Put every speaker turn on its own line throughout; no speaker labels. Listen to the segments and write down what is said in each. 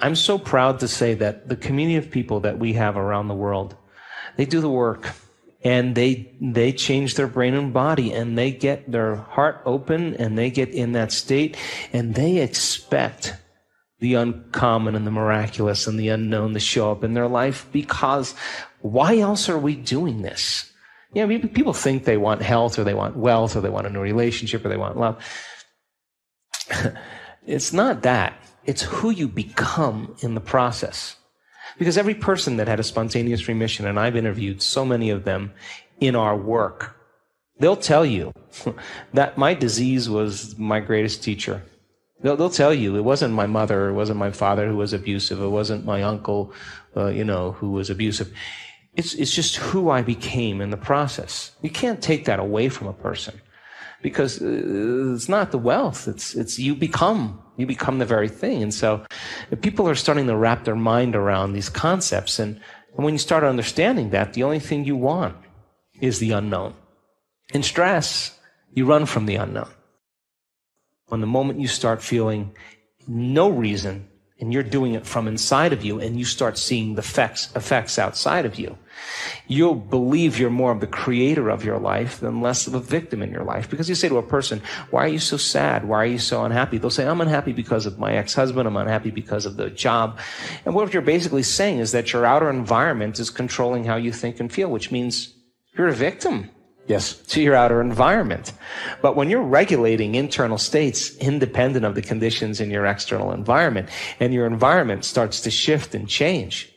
I'm so proud to say that the community of people that we have around the world, they do the work, and they change their brain and body, and they get their heart open, and they get in that state, and they expect the uncommon and the miraculous and the unknown to show up in their life, because why else are we doing this? You know, people think they want health, or they want wealth, or they want a new relationship, or they want love. It's not that. It's who you become in the process. Because every person that had a spontaneous remission, and I've interviewed so many of them in our work, they'll tell you that my disease was my greatest teacher. They'll tell you it wasn't my mother, it wasn't my father who was abusive, it wasn't my uncle, who was abusive. It's just who I became in the process. You can't take that away from a person, because it's not the wealth. It's you become the very thing. And so if people are starting to wrap their mind around these concepts, and when you start understanding that, the only thing you want is the unknown. In stress, you run from the unknown. When the moment you start feeling no reason, and you're doing it from inside of you, and you start seeing the effects outside of you, you'll believe you're more of the creator of your life than less of a victim in your life. Because you say to a person, why are you so sad? Why are you so unhappy? They'll say, I'm unhappy because of my ex-husband. I'm unhappy because of the job. And what you're basically saying is that your outer environment is controlling how you think and feel, which means you're a victim. Yes, to your outer environment. But when you're regulating internal states independent of the conditions in your external environment, and your environment starts to shift and change,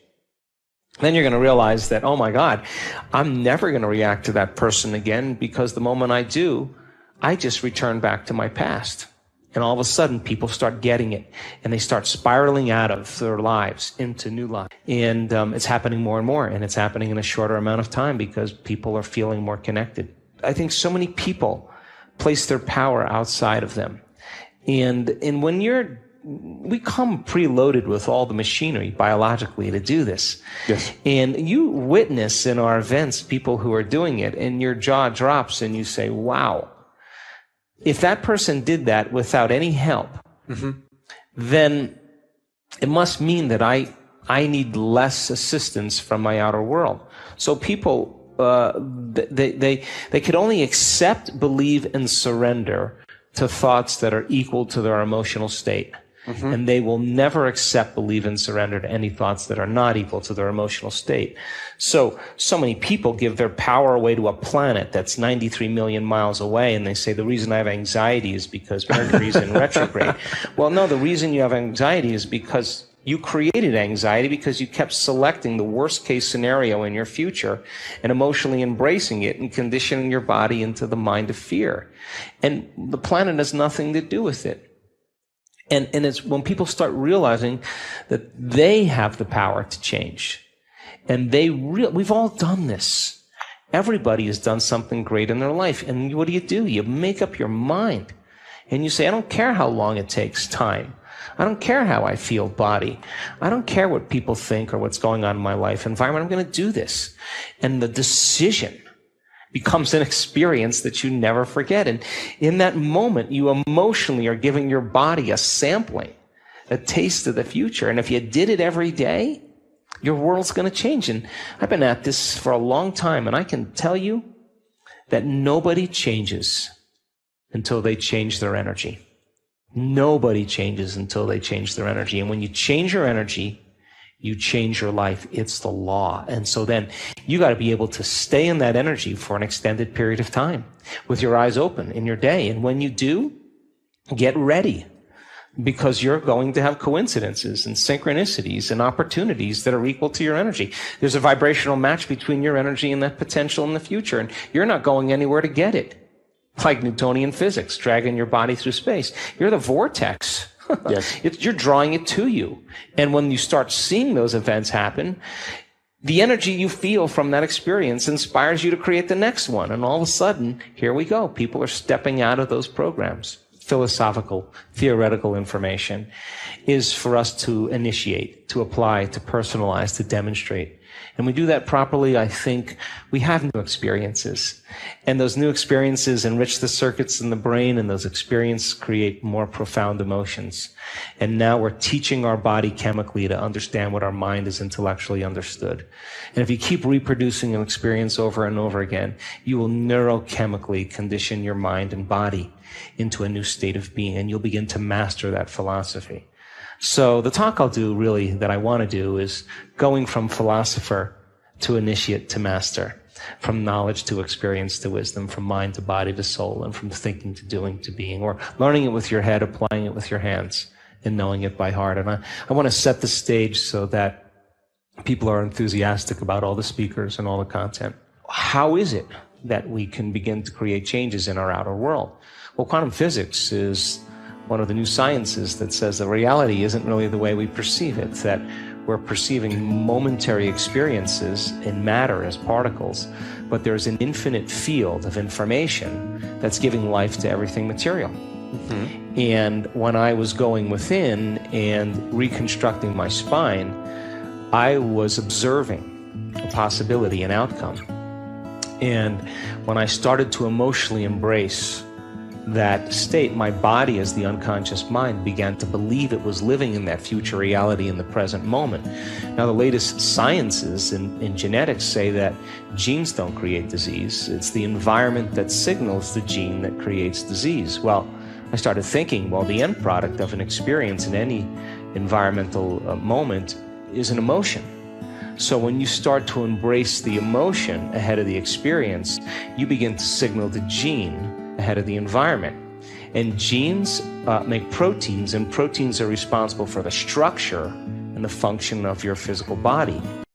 then you're going to realize that, oh my God, I'm never going to react to that person again, because the moment I do, I just return back to my past. And all of a sudden, people start getting it, and they start spiraling out of their lives into new lives. And it's happening more and more, and it's happening in a shorter amount of time because people are feeling more connected. I think so many people place their power outside of them. And when we come preloaded with all the machinery biologically to do this. Yes. And you witness in our events people who are doing it, and your jaw drops, and you say, wow. If that person did that without any help, then it must mean that I need less assistance from my outer world. So people, they could only accept, believe, and surrender to thoughts that are equal to their emotional state. And they will never accept, believe, and surrender to any thoughts that are not equal to their emotional state. So many people give their power away to a planet that's 93 million miles away, and they say, the reason I have anxiety is because Mercury's in retrograde. Well, no, the reason you have anxiety is because you created anxiety because you kept selecting the worst case scenario in your future and emotionally embracing it and conditioning your body into the mind of fear. And the planet has nothing to do with it. And it's when people start realizing that they have the power to change. And we've all done this. Everybody has done something great in their life. And what do? You make up your mind. And you say, I don't care how long it takes time. I don't care how I feel body. I don't care what people think or what's going on in my life environment. I'm going to do this. And the decision becomes an experience that you never forget. And in that moment, you emotionally are giving your body a sampling, a taste of the future. And if you did it every day, your world's going to change. And I've been at this for a long time, and I can tell you that nobody changes until they change their energy. Nobody changes until they change their energy. And when you change your energy, you change your life. It's the law. And so then you got to be able to stay in that energy for an extended period of time with your eyes open in your day. And when you do, get ready, because you're going to have coincidences and synchronicities and opportunities that are equal to your energy. There's a vibrational match between your energy and that potential in the future, and you're not going anywhere to get it. Like Newtonian physics, dragging your body through space. You're the vortex. Yes. You're drawing it to you. And when you start seeing those events happen, the energy you feel from that experience inspires you to create the next one. And all of a sudden, here we go. People are stepping out of those programs. Philosophical, theoretical information is for us to initiate, to apply, to personalize, to demonstrate. And we do that properly, I think we have new experiences. And those new experiences enrich the circuits in the brain, and those experiences create more profound emotions. And now we're teaching our body chemically to understand what our mind has intellectually understood. And if you keep reproducing an experience over and over again, you will neurochemically condition your mind and body into a new state of being, and you'll begin to master that philosophy. So the talk I'll do really that I want to do is going from philosopher to initiate to master, from knowledge to experience to wisdom, from mind to body to soul, and from thinking to doing to being, or learning it with your head, applying it with your hands, and knowing it by heart. And I want to set the stage so that people are enthusiastic about all the speakers and all the content. How is it that we can begin to create changes in our outer world? Well, quantum physics is one of the new sciences that says that reality isn't really the way we perceive it, that we're perceiving momentary experiences in matter as particles, but there's an infinite field of information that's giving life to everything material. Mm-hmm. And when I was going within and reconstructing my spine, I was observing a possibility, an outcome. And when I started to emotionally embrace that state, my body as the unconscious mind began to believe it was living in that future reality in the present moment. Now, the latest sciences in genetics say that genes don't create disease. It's the environment that signals the gene that creates disease. Well, I started thinking, well, the end product of an experience in any environmental moment is an emotion. So when you start to embrace the emotion ahead of the experience, you begin to signal the gene ahead of the environment. And genes make proteins, and proteins are responsible for the structure and the function of your physical body.